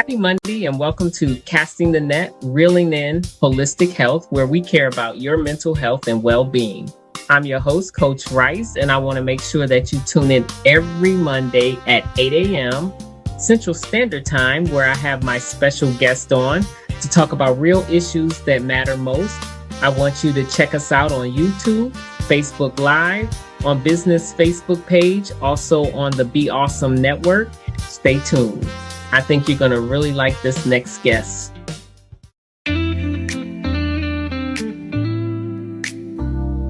Happy Monday and welcome to Casting the Net, Reeling in Holistic Health, where we care about your mental health and well-being. I'm your host, Coach Rice, and I want to make sure that you tune in every Monday at 8 a.m. Central Standard Time, where I have my special guest on to talk about real issues that matter most. I want you to check us out on YouTube, Facebook Live, on Business Facebook page, also on the Be Awesome Network. Stay tuned. I think you're going to really like this next guest.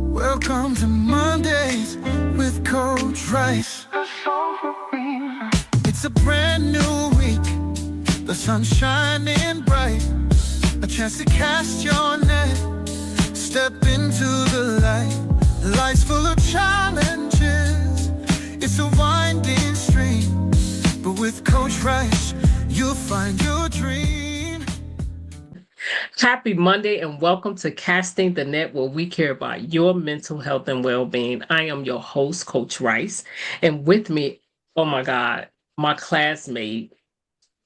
Welcome to Mondays with Coach Rice. It's a brand new week, the sun's shining bright, a chance to cast your net, step into the light. Life's full of challenges, it's a winding stream, but with Coach Rice, you'll find your dream. Happy Monday and welcome to Casting the Net, where we care about your mental health and well-being. I am your host, Coach Rice, and with me, oh my God, my classmate.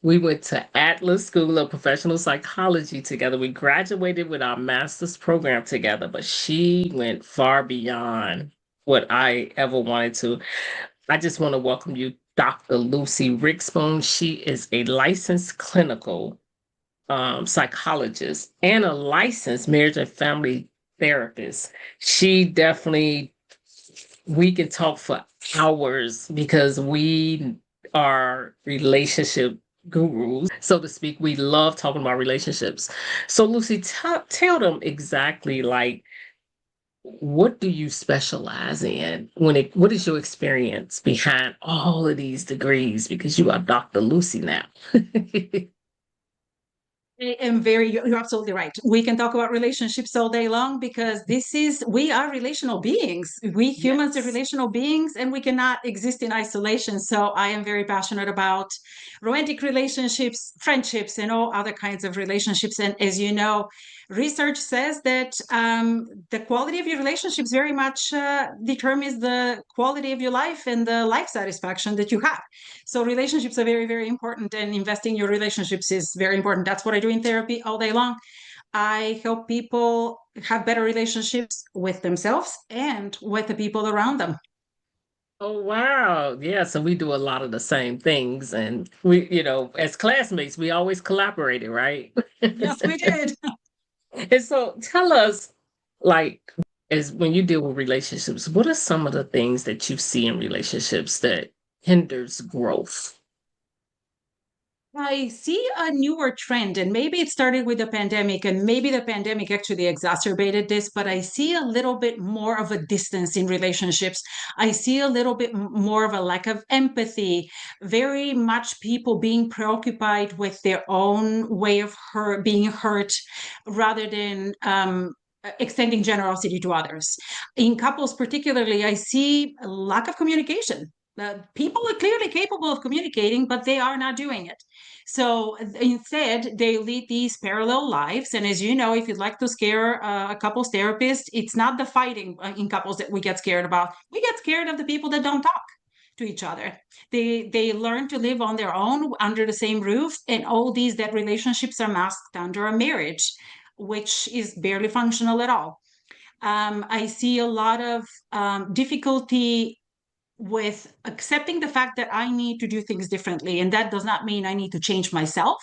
We went to Atlas School of Professional Psychology together. We graduated with our master's program together, but she went far beyond what I ever wanted to. I just want to welcome you, Dr. Lucy Rickspoone. She is a licensed clinical psychologist and a licensed marriage and family therapist. She definitely, we can talk for hours because we are relationship gurus, so to speak. We love talking about relationships. So Lucy, tell them exactly, like, what do you specialize in? What is your experience behind all of these degrees? Because you are Dr. Lucy now. You're absolutely right. We can talk about relationships all day long because we are relational beings. We humans are relational beings and we cannot exist in isolation. So I am very passionate about romantic relationships, friendships, and all other kinds of relationships. And as you know, research says that the quality of your relationships very much determines the quality of your life and the life satisfaction that you have. So relationships are very, very important, and investing in your relationships is very important. That's what I do in therapy all day long. I help people have better relationships with themselves and with the people around them. Oh, wow. Yeah, so we do a lot of the same things. And we, as classmates, we always collaborated, right? Yes, we did. And so tell us, like, as when you deal with relationships, what are some of the things that you see in relationships that hinders growth? I see a newer trend, and maybe it started with the pandemic, and maybe the pandemic actually exacerbated this, but I see a little bit more of a distance in relationships. I see a little bit more of a lack of empathy, very much people being preoccupied with their own way of being hurt rather than extending generosity to others. In couples, particularly, I see a lack of communication. People are clearly capable of communicating, but they are not doing it. So instead, they lead these parallel lives. And as you know, if you'd like to scare a couples therapist, it's not the fighting in couples that we get scared about. We get scared of the people that don't talk to each other. They learn to live on their own under the same roof, and all these that relationships are masked under a marriage, which is barely functional at all. I see a lot of difficulty with accepting the fact that I need to do things differently. And that does not mean I need to change myself,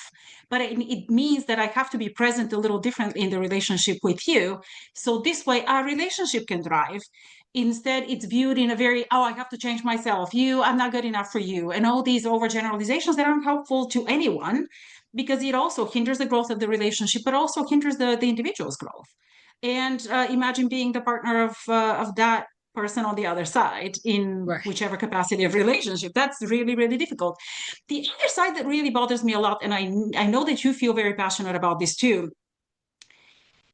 but it means that I have to be present a little differently in the relationship with you. So this way our relationship can thrive. Instead, it's viewed in a very, I have to change myself. I'm not good enough for you. And all these overgeneralizations that aren't helpful to anyone, because it also hinders the growth of the relationship, but also hinders the individual's growth. And imagine being the partner of that person on the other side in whichever capacity of relationship. That's really, really difficult. The other side that really bothers me a lot, and I know that you feel very passionate about this too,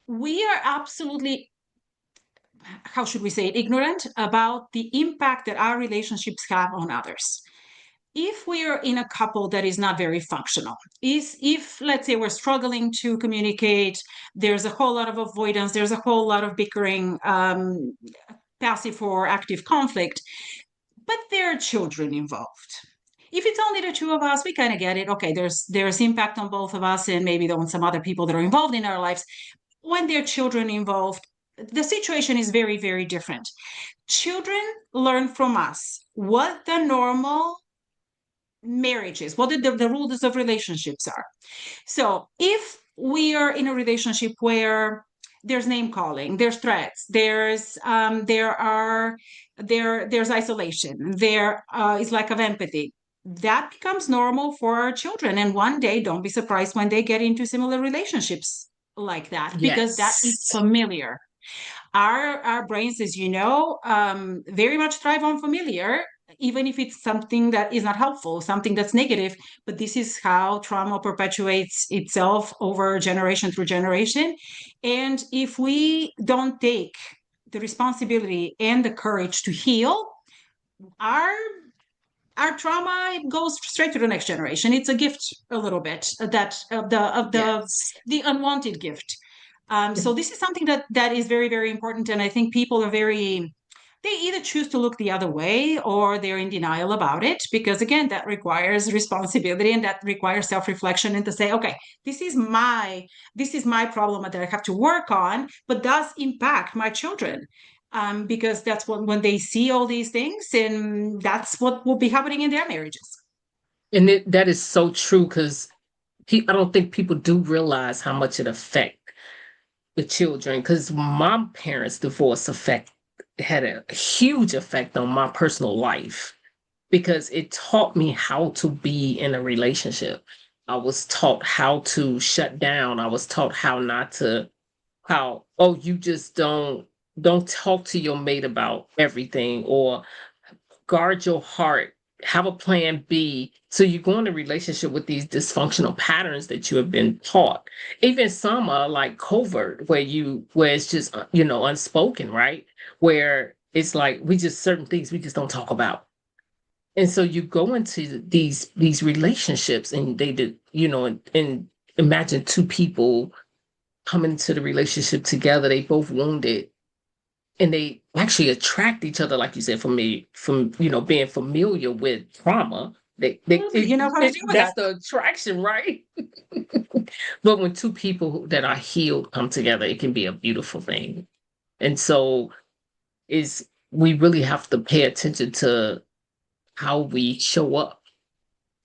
we are absolutely, how should we say it, ignorant about the impact that our relationships have on others. If we are in a couple that is not very functional, if let's say we're struggling to communicate, there's a whole lot of avoidance, there's a whole lot of bickering, passive or active conflict, but there are children involved. If it's only the two of us, we kind of get it. Okay, there's impact on both of us and maybe on some other people that are involved in our lives. When there are children involved, the situation is very, very different. Children learn from us what the normal marriage is, what the rules of relationships are. So if we are in a relationship where there's name calling, there's threats, there's isolation, there is lack of empathy, that becomes normal for our children. And one day, don't be surprised when they get into similar relationships like that, because that is Yes. familiar. Our brains, as you know, very much thrive on familiar, even if it's something that is not helpful, something that's negative. But this is how trauma perpetuates itself over generation through generation. And if we don't take the responsibility and the courage to heal, our our trauma goes straight to the next generation. It's a gift, a little bit, that Yes. the unwanted gift. So this is something that is very, very important, and I think people are very, they either choose to look the other way or they're in denial about it, because again, that requires responsibility and that requires self-reflection, and to say, okay, this is my problem that I have to work on, but does impact my children. Because that's when they see all these things, and that's what will be happening in their marriages. And that is so true because I don't think people do realize how much it affects the children. Because my parents' divorce effect had a huge effect on my personal life because it taught me how to be in a relationship. I was taught how to shut down. I was taught how not to, how, oh, you just don't talk to your mate about everything, or guard your heart, have a plan B. So you go in a relationship with these dysfunctional patterns that you have been taught. Even some are like covert, where it's just unspoken, right? Where it's like we just certain things we just don't talk about. And so you go into these relationships and they did, and imagine two people coming into the relationship together, they both wounded, and they actually attract each other, like you said, from being familiar with trauma. You know how to deal with That's that. the attraction, right? But when two people that are healed come together, it can be a beautiful thing. And so is we really have to pay attention to how we show up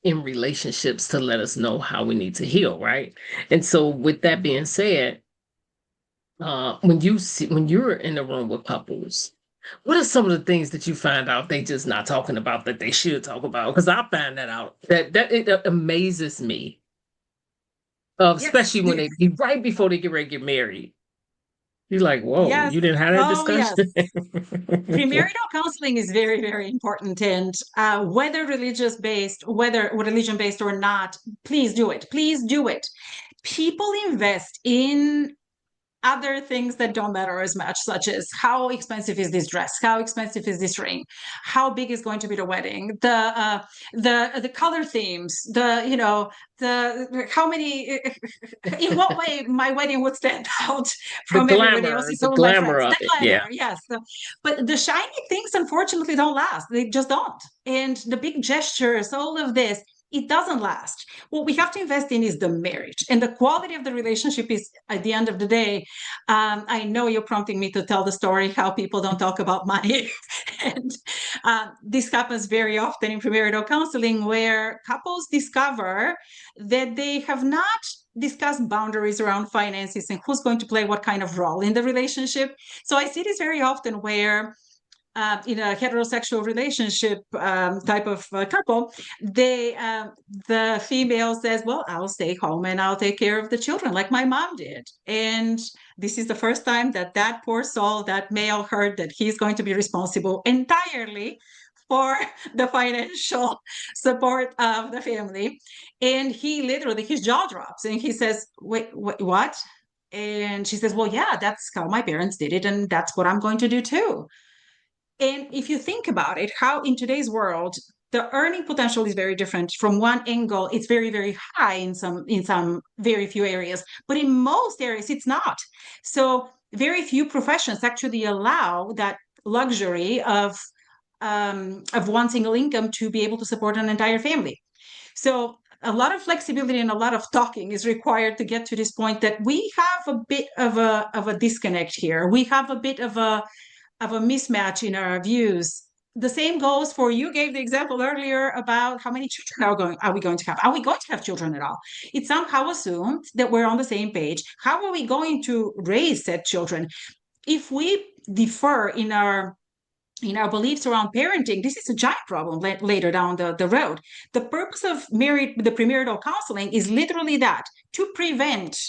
in relationships to let us know how we need to heal, right? And so with that being said, when you're in a room with couples, what are some of the things that you find out they just not talking about that they should talk about? Because I find that out that it amazes me, Yes. especially when they right before they get ready to get married. You're like, whoa, Yes. you didn't have that Oh, yes. discussion. Premarital counseling is very, very important. And whether religion based or not, please do it. Please do it. People invest in other things that don't matter as much, such as how expensive is this dress, how expensive is this ring, how big is going to be the wedding, the color themes, the how many, in what way my wedding would stand out from everybody else and The some of my glamour friends. of The it, yeah. glamour, yes. But the shiny things, unfortunately, don't last. They just don't. And the big gestures, all of this, it doesn't last. What we have to invest in is the marriage, and the quality of the relationship is, at the end of the day. I know you're prompting me to tell the story how people don't talk about money. And this happens very often in premarital counseling, where couples discover that they have not discussed boundaries around finances and who's going to play what kind of role in the relationship. So I see this very often where in a heterosexual relationship type of couple, the female says, "Well, I'll stay home and I'll take care of the children, like my mom did." And this is the first time that poor soul, that male, heard that he's going to be responsible entirely for the financial support of the family. And he literally, his jaw drops and he says, "Wait, what?" And she says, "Well, yeah, that's how my parents did it, and that's what I'm going to do too." And if you think about it, how in today's world, the earning potential is very different. From one angle, it's very, very high in some very few areas, but in most areas, it's not. So very few professions actually allow that luxury of of one single income to be able to support an entire family. So a lot of flexibility and a lot of talking is required to get to this point that we have a bit of a disconnect here. We have a bit of a mismatch in our views. The same goes for, you gave the example earlier about how many children are we going to have? Are we going to have children at all? It's somehow assumed that we're on the same page. How are we going to raise said children? If we differ in our beliefs around parenting, this is a giant problem later down the road. The purpose of the premarital counseling is literally that, to prevent,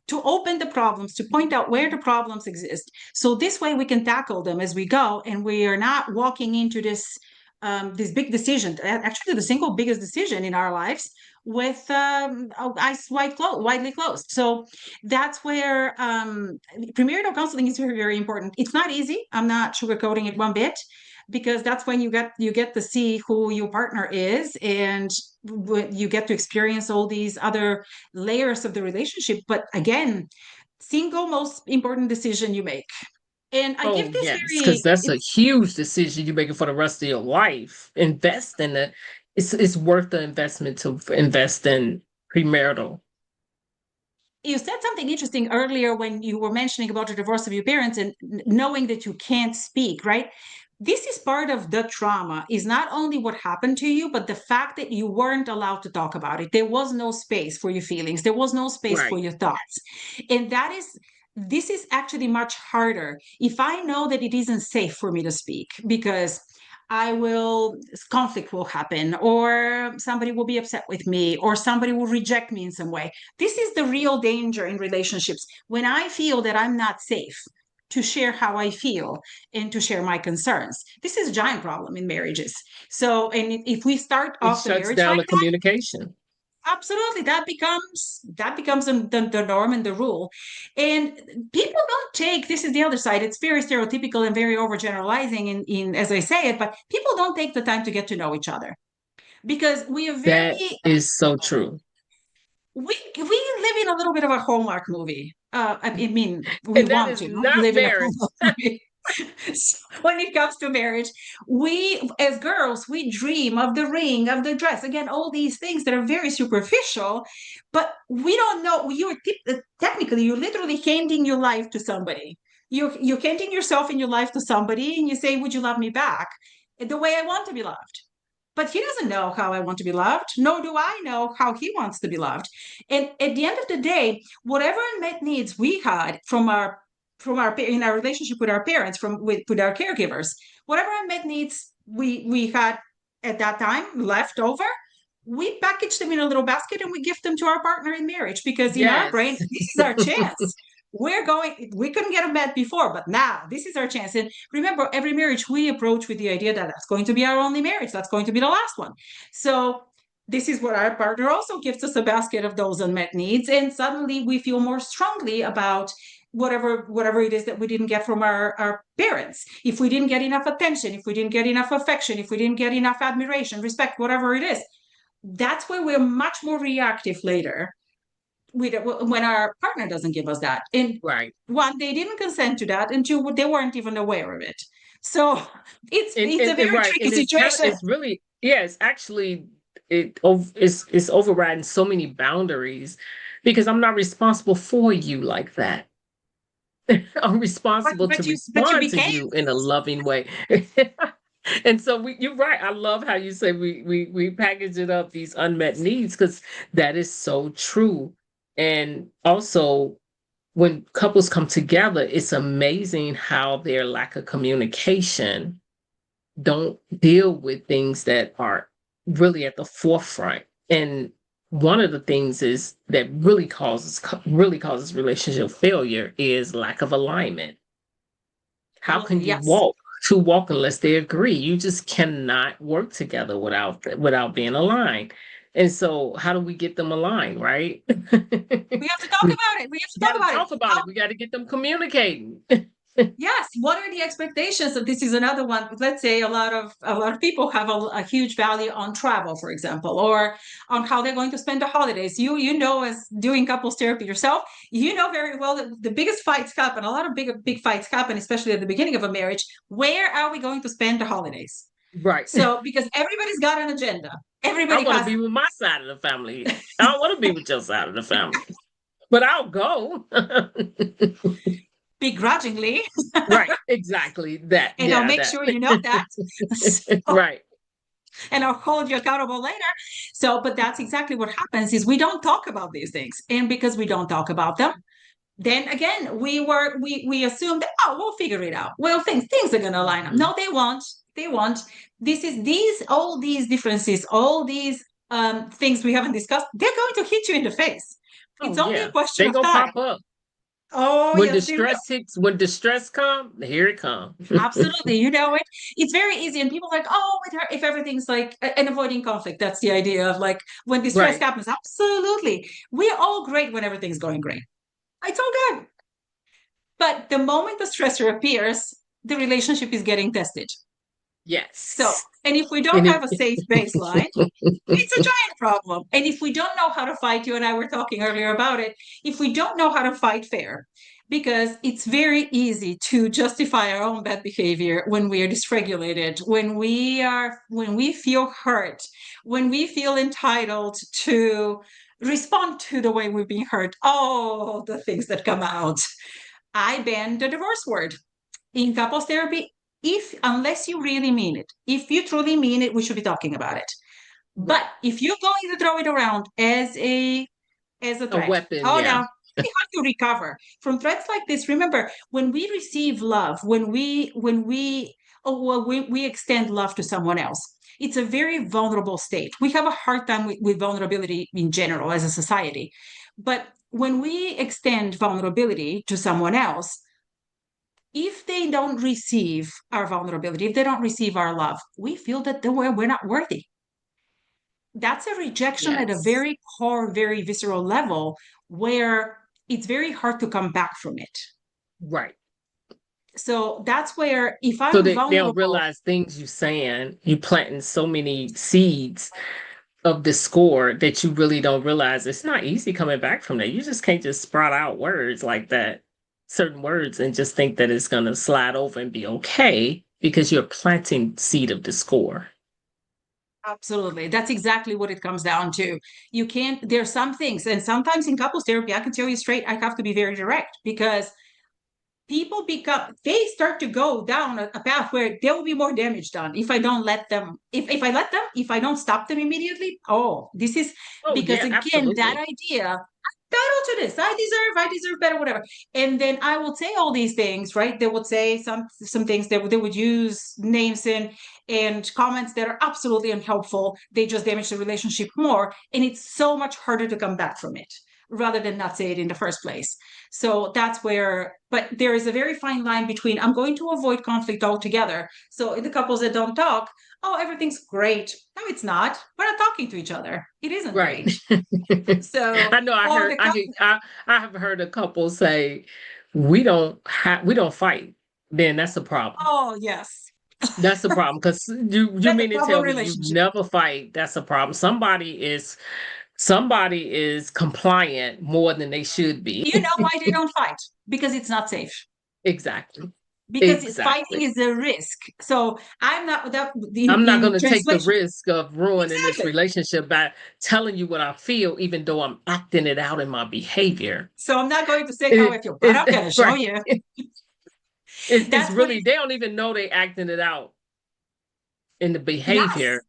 to open the problems, to point out where the problems exist. So this way we can tackle them as we go, and we are not walking into this big decision, actually the single biggest decision in our lives, with eyes widely closed. So that's where premarital counseling is very, very important. It's not easy. I'm not sugarcoating it one bit, because that's when you get to see who your partner is, and you get to experience all these other layers of the relationship. But again, single most important decision you make. And I give this yes, because that's a huge decision you're making for the rest of your life. Invest in it. It's worth the investment to invest in premarital. You said something interesting earlier when you were mentioning about the divorce of your parents and knowing that you can't speak, right? This is part of the trauma, is not only what happened to you, but the fact that you weren't allowed to talk about it. There was no space for your feelings. There was no space for your thoughts. And this is actually much harder if I know that it isn't safe for me to speak, because conflict will happen, or somebody will be upset with me, or somebody will reject me in some way. This is the real danger in relationships, when I feel that I'm not safe to share how I feel and to share my concerns. This is a giant problem in marriages. So, and if we start off the marriage down like the communication. Absolutely, that becomes the norm and the rule. And people don't take, this is the other side, it's very stereotypical and very overgeneralizing in as I say it, but people don't take the time to get to know each other, because we are very, that is so true. We live in a little bit of a Hallmark movie. I mean, we want to live in a Hallmark movie. So when it comes to marriage, we as girls, we dream of the ring, of the dress, again, all these things that are very superficial, but we don't know. Technically, you're literally handing your life to somebody. You're handing yourself and your life to somebody, and you say, would you love me back the way I want to be loved? But he doesn't know how I want to be loved, nor do I know how he wants to be loved. And at the end of the day, whatever unmet needs we had in our relationship with our parents, with our caregivers, whatever unmet needs we had at that time left over, we package them in a little basket and we give them to our partner in marriage, because in our brain, this is our chance. We couldn't get them met before, but now this is our chance. And remember, every marriage we approach with the idea that that's going to be our only marriage, that's going to be the last one. So this is what our partner also gives us, a basket of those unmet needs, and suddenly we feel more strongly about whatever it is that we didn't get from our parents. If we didn't get enough attention, if we didn't get enough affection, if we didn't get enough admiration, respect, whatever it is, that's where we're much more reactive later when our partner doesn't give us that. And one, they didn't consent to that, and two, they weren't even aware of it. So it's a very tricky situation. It's really, it's actually, it's overriding so many boundaries, because I'm not responsible for you like that. I'm responsible to respond to you in a loving way. And so you're right. I love how you say we package it up, these unmet needs, because that is so true. And also, when couples come together, it's amazing how their lack of communication don't deal with things that are really at the forefront. And one of the things is that really causes relationship failure is lack of alignment. How can you walk unless they agree? You just cannot work together without being aligned. And so how do we get them aligned, right? We have to talk about it. We got to get them communicating. Yes. What are the expectations? So this is another one. Let's say a lot of people have a huge value on travel, for example, or on how they're going to spend the holidays. You know, as doing couples therapy yourself, you know very well that the biggest fights happen. A lot of big fights happen, especially at the beginning of a marriage. Where are we going to spend the holidays? Right. So because everybody's got an agenda, I everybody want to has be with my side of the family. I don't want to be with your side of the family, but I'll go. begrudgingly, Right. Exactly. That. and I'll Yeah. make That. sure you know that. So, Right. and I'll hold you accountable later. So, but that's exactly what happens is we don't talk about these things. And because we don't talk about them, then again, we assume that, oh, we'll figure it out. Well, things are gonna line up. Mhm. No, they won't. They won't. This is these all these differences, all these things we haven't discussed, they're going to hit you in the face. It's Oh only a yeah. question They of gonna time. pop up. Oh, When yes, they will. distress hits, when distress come, here it comes. Absolutely. You know it. It's very easy. And people are like, oh, with her, if everything's like, and avoiding conflict, that's the idea of like when distress Right. happens. Absolutely. We're all great when everything's going great. It's all good. But the moment the stressor appears, the relationship is getting tested. So, Yes. and if we don't And have a safe baseline, it's a it, giant problem. And if we don't know how to fight, you and I were talking earlier about it, if we don't know how to fight fair, because it's very easy to justify our own bad behavior when we are dysregulated, when we feel hurt, when we feel entitled to respond to the way we're being hurt, all the things that come out. I ban the divorce word in couples therapy. If unless you really mean it, if you truly mean it, we should be talking about it. right. But if you're going to throw it around as a A threat, weapon, oh yeah. no, we have to recover from threats like this. Remember, when we receive love, when we extend love to someone else, it's a very vulnerable state. We have a hard time with vulnerability in general as a society. But when we extend vulnerability to someone else, if they don't receive our vulnerability, if they don't receive our love, we feel that we're not worthy. That's a rejection at a Yes. very core, very visceral level where it's very hard to come back from it. Right. So that's where if So I'm they don't vulnerable, realize things you saying, you planting so many seeds of discord that you really don't realize it's not easy coming back from that. You just can't just sprout out words like that, certain words, and just think that it's gonna slide over and be okay because you're planting seed of discord. absolutely, that's exactly what it comes down to. You can't, there's some things, and sometimes in couples therapy, I can tell you straight, I have to be very direct because people become they start to go down a path where there will be more damage done if I don't let them if I let them if I don't stop them immediately. Oh, this is Oh because yeah, again that absolutely. idea entitled to this, I deserve better, whatever. And then I will say all these things, right? They would say some things that they would use names and comments that are absolutely unhelpful. They just damage the relationship more, and it's so much harder to come back from it rather than not say it in the first place. So that's where, but there is a very fine line between I'm going to avoid conflict altogether. So in the couples that don't talk, oh, everything's great. No, it's not. We're not talking to each other. It isn't Right. great. So, I know or the couple, I have heard a couple say we don't fight. Then that's a problem. oh, yes. That's a problem because you That's a mean to problem tell me you relationship. never fight? That's a problem. Somebody is compliant more than they should be. You know why they don't fight? Because it's not safe. Exactly. Because fighting Exactly. is a risk. So I'm not that I'm not going in to take the translation. risk of ruining this Exactly. relationship by telling you what I feel, even though I'm acting it out in my behavior. So I'm not going to say how It I feel, but is I'm going to show right. you. It's That's what really is. they don't even know they acting it out in the Yes. behavior.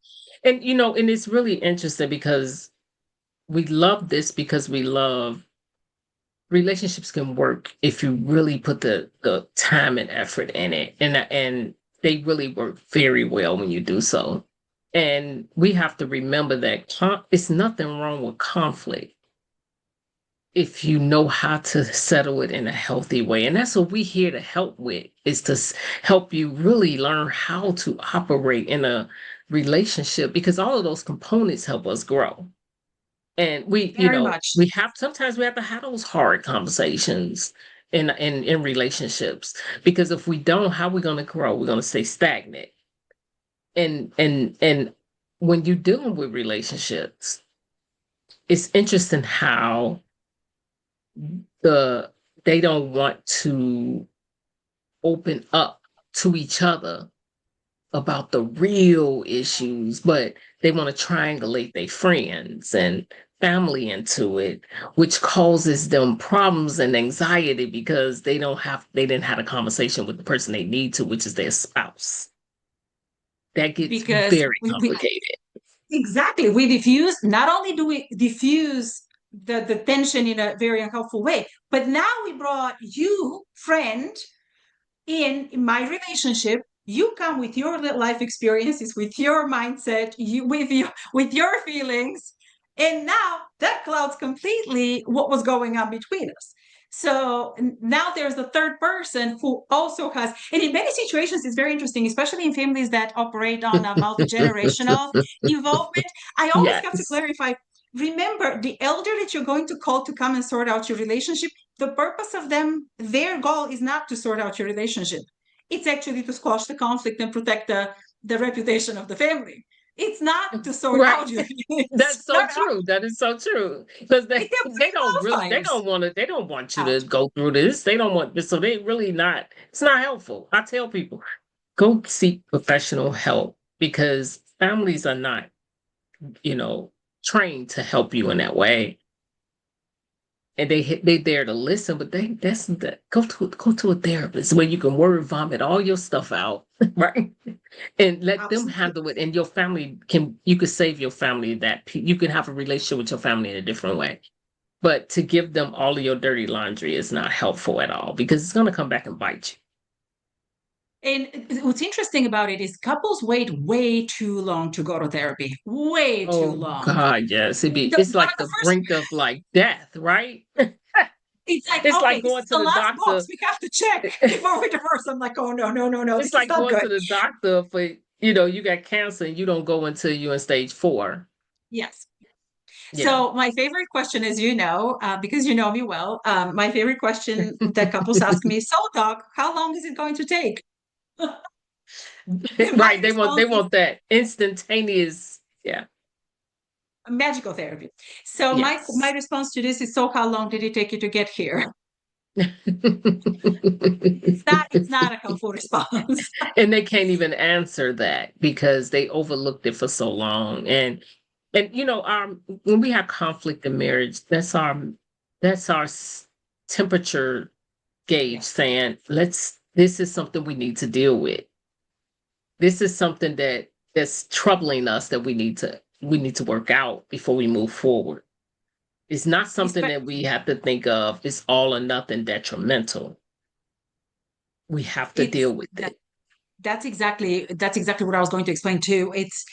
And and it's really interesting because we love this because we love relationships can work if you really put the time and effort in it, and they really work very well when you do so. And we have to remember that it's nothing wrong with conflict if you know how to settle it in a healthy way. And that's what we're here to help with, is to help you really learn how to operate in a relationship, because all of those components help us grow. And Very much. we have sometimes we have to have those hard conversations in relationships, because if we don't, how are we going to grow? We're going to stay stagnant. And when you're dealing with relationships, it's interesting how they don't want to open up to each other about the real issues, but they want to triangulate their friends and family into it, which causes them problems and anxiety because they didn't have a conversation with the person they need to, which is their spouse. That gets because very complicated. exactly, we diffuse, not only do we diffuse the tension in a very unhelpful way, but now we brought you, friend, in my relationship. You come with your life experiences, with your mindset, with your feelings, and now that clouds completely what was going on between us. So now there's the third person who also has, and in many situations, it's very interesting, especially in families that operate on a multi-generational involvement. I always have to Yes. clarify, remember, the elder that you're going to call to come and sort out your relationship, the purpose of them, their goal is not to sort out your relationship. It's actually to squash the conflict and protect the reputation of the family. It's not to sort Right. out your That's no, so no, true. That is so true. Because it happens they Alzheimer's. don't want to, they don't want you to Out. go through this. They don't want this. So they really not, it's not helpful. I tell people, go seek professional help because families are not, you know, trained to help you in that way. And they there to listen, but go to a therapist where you can word vomit all your stuff out, right? And let them Absolutely. handle it. And your family you could save your family you can have a relationship with your family in a different way. But to give them all of your dirty laundry is not helpful at all because it's going to come back and bite And what's interesting about it is couples wait way too long to go to therapy. Way you. too Oh long. God, yes. One It's of like the the first, brink of like death, right? it's like, It's okay, like this going is to the the last doctor. box we have to check before we divorce. I'm like, oh no, no, no, no, It's this is like not going good. to the doctor for, you got cancer and you don't go until you're in stage 4. Yes. Yeah. So my favorite question, as you know, because you know me well, my favorite question that couples ask me, so doc, how long is it going to take? And my Right. They response is want that instantaneous. Yeah. magical therapy. So my Yes. response to this is, so how long did it take you to get here? It's not a helpful response. And they can't even answer that because they overlooked it for so long. And when we have conflict in marriage, that's our temperature gauge Yes. saying, this is something we need to deal with. This is something that's troubling us that we need to work out before we move forward. It's not something Espe- that we have to think of. It's all or nothing detrimental. We have to It's deal with that it. that's exactly what I was going to explain too. It's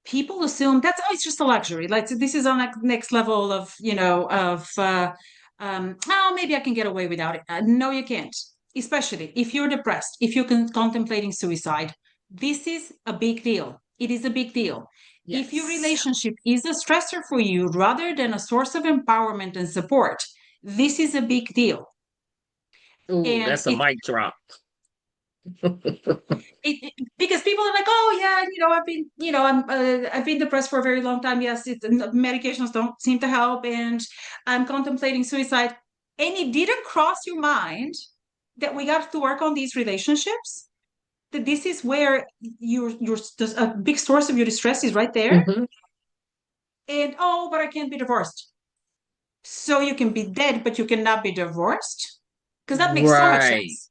people assume that's, oh, it's just a luxury. Like, so this is on a next level of, oh, maybe I can get away without it. No, you can't. Especially if you're depressed, if you're contemplating suicide, this is a big deal. It is a big deal. If your Yes. relationship is a stressor for you rather than a source of empowerment and support, this is a big deal. Ooh, And that's a mic drop. because people are like, oh yeah, I've been depressed for a very long time. Yes, medications don't seem to help, and I'm contemplating suicide. And it didn't cross your mind that we got to work on these relationships. That this is where your a big source of your distress is right there. Mhm. And oh, but I can't be divorced. So you can be dead, but you cannot be divorced, because that makes so much Right. sense.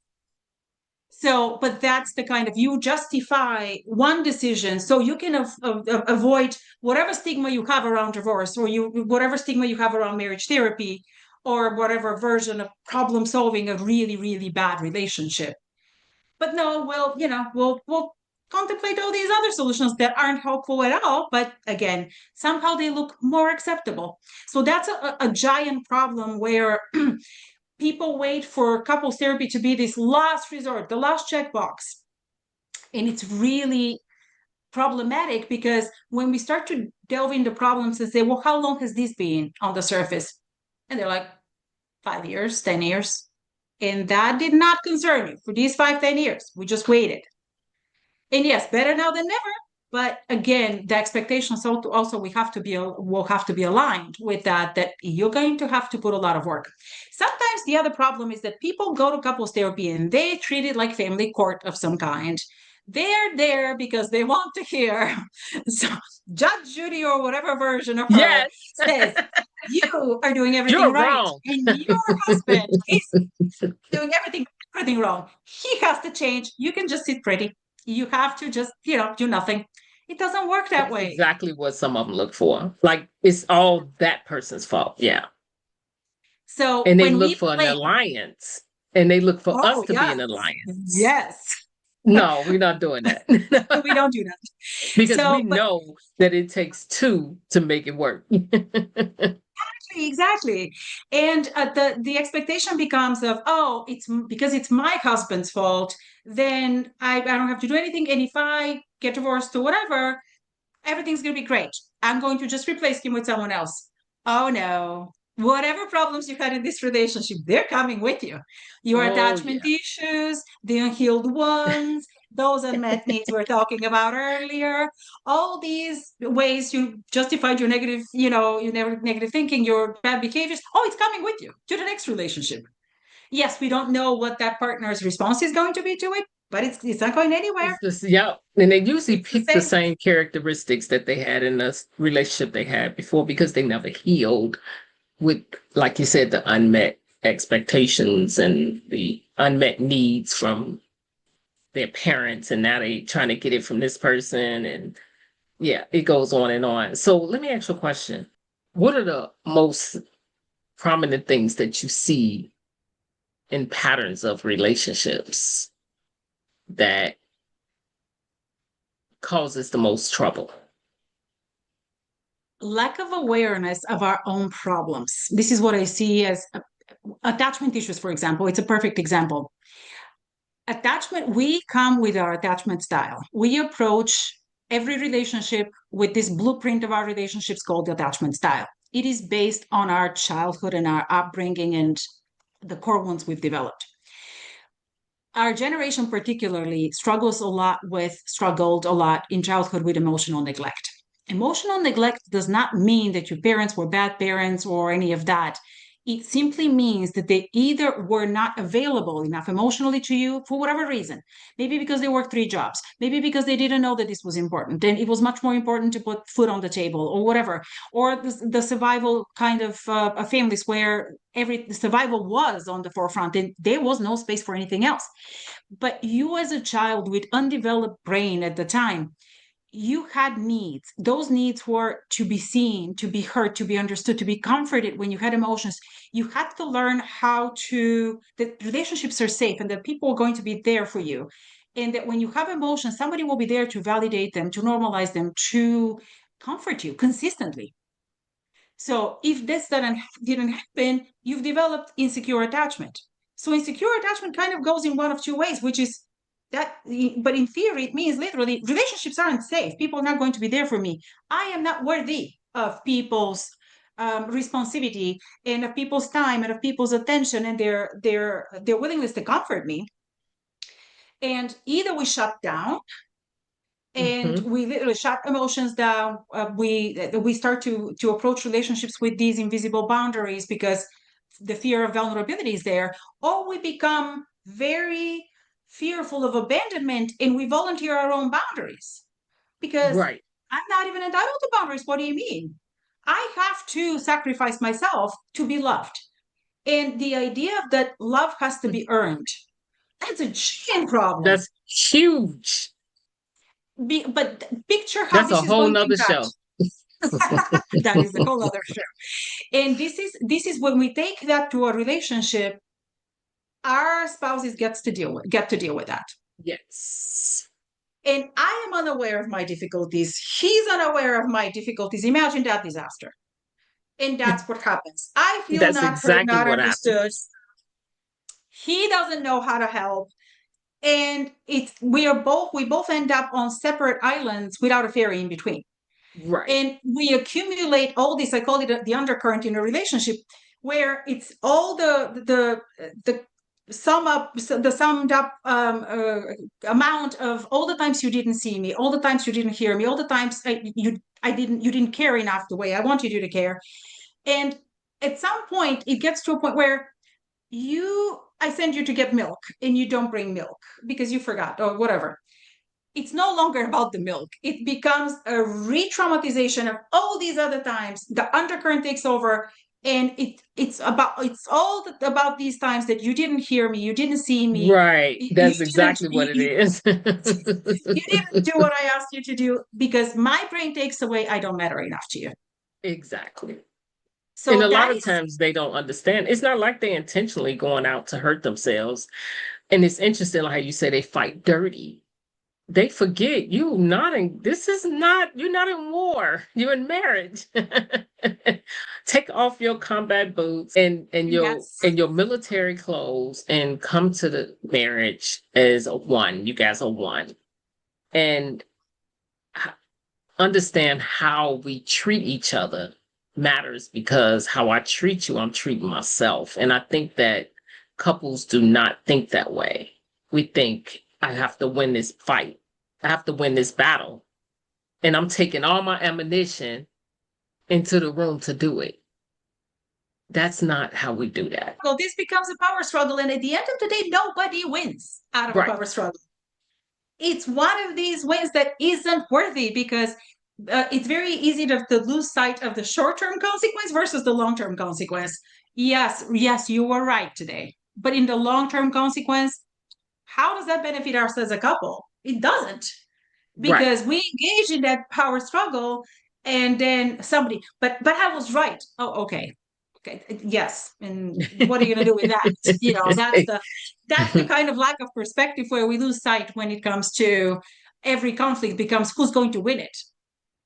So, but that's the kind of, you justify one decision so you can avoid whatever stigma you have around divorce, or whatever stigma you have around marriage therapy, or whatever version of problem solving a really, really bad relationship. But no, we'll contemplate all these other solutions that aren't helpful at all, but again, somehow they look more acceptable. So that's a giant problem where people wait for couples therapy to be this last resort, the last checkbox. And it's really problematic because when we start to delve into problems and say, well, how long has this been on the surface? And they're like, 5 years, 10 years. And that did not concern you for these 5, 10 years. We just waited. And yes, better now than never. But again, the expectations also will have to be aligned with that you're going to have to put a lot of work. Sometimes the other problem is that people go to couples therapy and they treat it like family court of some kind. They're there because they want to hear. So Judge Judy or whatever version of her Yes. says, you are doing everything You're right. wrong. And your husband is doing everything wrong. He has to change. You can just sit pretty. You have to just, do nothing. It doesn't work that That's way. exactly what some of them look for. Like it's all that person's fault. Yeah. So And they when look we for an play, alliance. And they look for us oh, to be yes, an alliance. yes, No, we're not doing that. we don't do that. Because we So, but know that it takes two to make it work. exactly. And the expectation becomes of, oh, because it's my husband's fault, then I don't have to do anything. And if I get divorced or whatever, everything's going to be great. I'm going to just replace him with someone else. Oh no. Whatever problems you had in this relationship, they're coming with you. Your Oh attachment yeah. issues, the unhealed ones, those unmet needs we're talking about earlier, all these ways you justified your negative, your negative thinking, your bad behaviors. Oh, it's coming with you to the next relationship. Yes, we don't know what that partner's response is going to be to it, but it's not going anywhere. It's this, yeah. And they usually It's the pick the same. same characteristics that they had in the relationship they had before because they never healed with, like you said, the unmet expectations and the unmet needs from their parents. And now they trying to get it from this person. And yeah, it goes on and on. So let me ask you a question. What are the most prominent things that you see in patterns of relationships that causes the most trouble? Lack of awareness of our own problems. This is what I see as attachment issues, for example. It's a perfect example. Attachment, we come with our attachment style. We approach every relationship with this blueprint of our relationships called the attachment style. It is based on our childhood and our upbringing and the core ones we've developed. Our generation particularly struggled a lot in childhood with emotional neglect. Emotional neglect does not mean that your parents were bad parents or any of that. It simply means that they either were not available enough emotionally to you for whatever reason. Maybe because they worked 3 jobs, maybe because they didn't know that this was important and it was much more important to put food on the table or whatever, or the survival kind of families where the survival was on the forefront and there was no space for anything else. But you, as a child with undeveloped brain at the time, you had needs. Those needs were to be seen, to be heard, to be understood, to be comforted when you had emotions. You had to learn that relationships are safe and that people are going to be there for you. And that when you have emotions, somebody will be there to validate them, to normalize them, to comfort you consistently. So if this didn't happen, you've developed insecure attachment. So insecure attachment kind of goes in one of two ways, which is that, but in theory, it means literally relationships aren't safe. People are not going to be there for me. I am not worthy of people's responsivity and of people's time and of people's attention and their willingness to comfort me. And either we shut down and Mhm. we literally shut emotions down. We start to approach relationships with these invisible boundaries because the fear of vulnerability is there, or we become very fearful of abandonment and we volunteer our own boundaries because Right. I'm not even entitled to boundaries. What do you mean? I have to sacrifice myself to be loved. And the idea that love has to be earned, that's a giant problem. That's huge. But picture how That's a this is whole going to nother impact. show. That is a whole other show. And this is when we take that to a relationship, our spouses get to deal with that. Yes. And I am unaware of my difficulties. He's unaware of my difficulties. Imagine that disaster. And that's what happens. I feel That's not heard, exactly not what understood. happens. He doesn't know how to help. And we both end up on separate islands without a ferry in between. Right. And we accumulate all this, I call it the undercurrent in a relationship, where it's all the summed up amount of all the times you didn't see me, all the times you didn't hear me, all the times you didn't care enough the way I wanted you to care. And at some point it gets to a point where I send you to get milk and you don't bring milk because you forgot or whatever. it's no longer about the milk. It becomes a re-traumatization of all these other times. The undercurrent takes over, and it's all about these times that you didn't hear me, you didn't see me, Right. you That's didn't exactly what it is. you didn't do what I asked you to do because my brain takes away. I don't matter enough to you. Exactly. And a So lot that of is times they don't understand. It's not like they intentionally going out to hurt themselves. And it's interesting how you say they fight dirty. They forget you not in this is not you're not in war. You're in marriage. Take off your combat boots yes. and your military clothes and come to the marriage as a one. You guys are one. And understand how we treat each other matters because how I treat you, I'm treating myself. And I think that couples do not think that way. We think, I have to win this fight, I have to win this battle. And I'm taking all my ammunition into the room to do it. That's not how we do that. So this becomes a power struggle, and at the end of the day, nobody wins out of a Right. power struggle. It's one of these wins that isn't worthy because it's very easy to lose sight of the short-term consequence versus the long-term consequence. Yes, you were right today. But in the long-term consequence, how does that benefit us as a couple? It doesn't, Right. because we engage in that power struggle, and then somebody, but I was right. Oh, okay, yes. And what are you going to do with that? That's the kind of lack of perspective where we lose sight when it comes to every conflict becomes who's going to win it.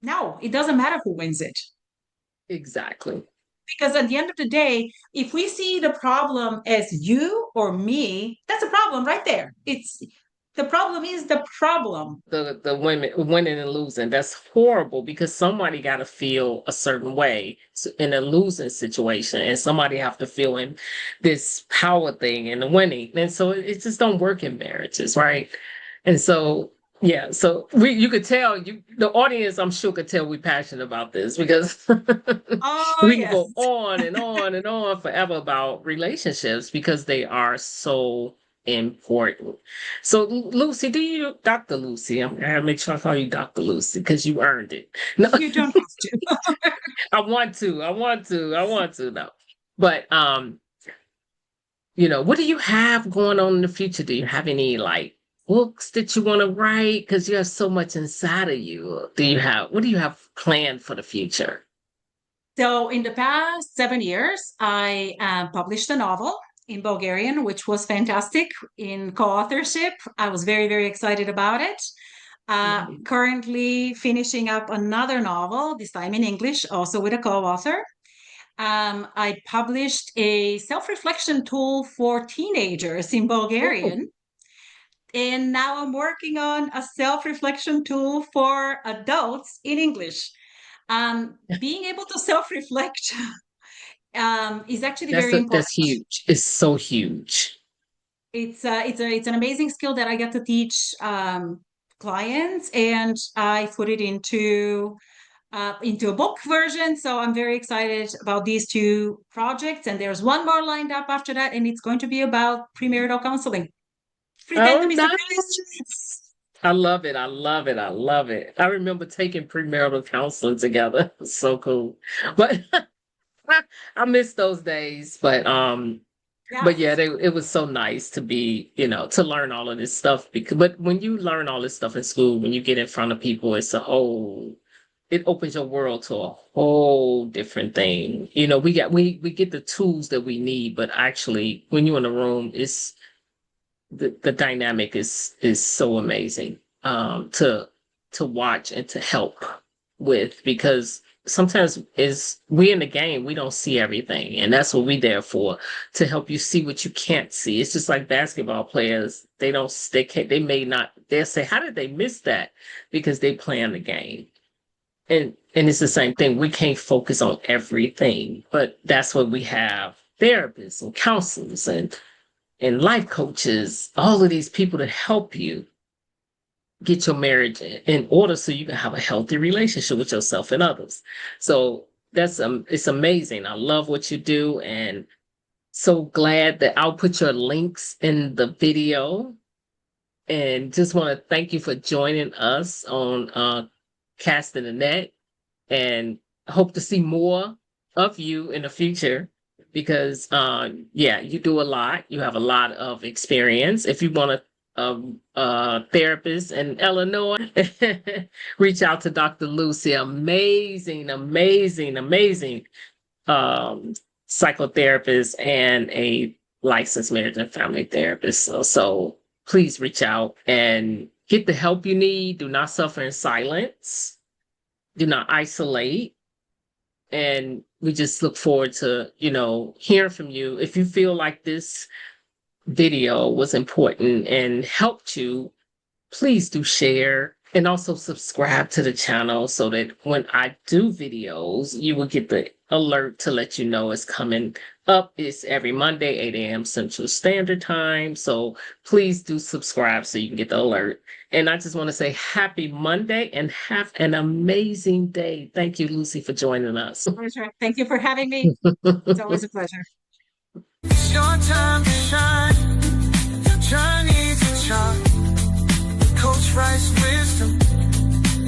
No, it doesn't matter who wins it. Exactly. Because at the end of the day, if we see the problem as you or me, that's a problem right there. It's the problem is the problem. The women winning and losing, that's horrible because somebody got to feel a certain way in a losing situation, and somebody have to feel in this power thing in the winning, and so it just don't work in marriages, right? And so yeah, so you could tell the audience, I'm sure, could tell we passionate about this because Oh, we can yes. go on and on and on forever about relationships because they are so important. So, Lucy, Dr. Lucy, I gotta make sure I call you Dr. Lucy because you earned it. No, You don't have to. I want to, though. But, what do you have going on in the future? Do you have any like books that you want to write? Because you have so much inside of you. What do you have planned for the future? So, in the past 7 years, I published a novel in Bulgarian, which was fantastic in co-authorship. I was very, very excited about it. Currently finishing up another novel, this time in English, also with a co-author. I published a self-reflection tool for teenagers in Bulgarian. And now I'm working on a self-reflection tool for adults in English. Being able to self-reflect is actually very important. That's huge. It's so huge. It's an amazing skill that I get to teach clients, and I put it into a book version. So I'm very excited about these two projects, and there's one more lined up after that, and it's going to be about premarital counseling. Pretend Oh, to be surprised. nice. I love it. I love it. I love it. I remember taking premarital counseling together. So cool. But I miss those days. But yeah, Yes. it was so nice to be, to learn all of this stuff but when you learn all this stuff in school, when you get in front of people, it opens your world to a whole different thing. We get the tools that we need, but actually when you're in a room, it's the dynamic is so amazing to watch and to help with, because sometimes is we in the game, we don't see everything, and that's what we there for, to help you see what you can't see. It's just like basketball players, they may not, they'll say, how did they miss that? Because they play in the game. And it's the same thing. We can't focus on everything, but that's what we have therapists and counselors and life coaches, all of these people to help you get your marriage in order so you can have a healthy relationship with yourself and others. So it's amazing. I love what you do, and so glad that I'll put your links in the video and just want to thank you for joining us on Casting the Net, and hope to see more of you in the future because, yeah, you do a lot. You have a lot of experience. If you want a therapist in Illinois, reach out to Dr. Lucy. Amazing, amazing, amazing psychotherapist and a licensed marriage and family therapist. So please reach out and get the help you need. Do not suffer in silence. Do not isolate. And we just look forward to, hearing from you. If you feel like this video was important and helped you, please do share and also subscribe to the channel so that when I do videos, you will get the alert to let you know it's coming up. It's every Monday, 8 a.m. Central Standard Time. So please do subscribe so you can get the alert. And I just want to say happy Monday and have an amazing day. Thank you, Lucy, for joining us. Pleasure. Thank you for having me. It's always a pleasure. It's your time to shine. Journey to chart. Coach Rice wisdom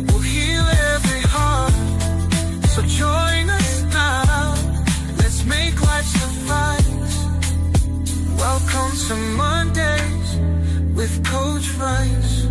will heal every heart. So join us now. Let's make life suffice. Welcome to Mondays with Coach Rice.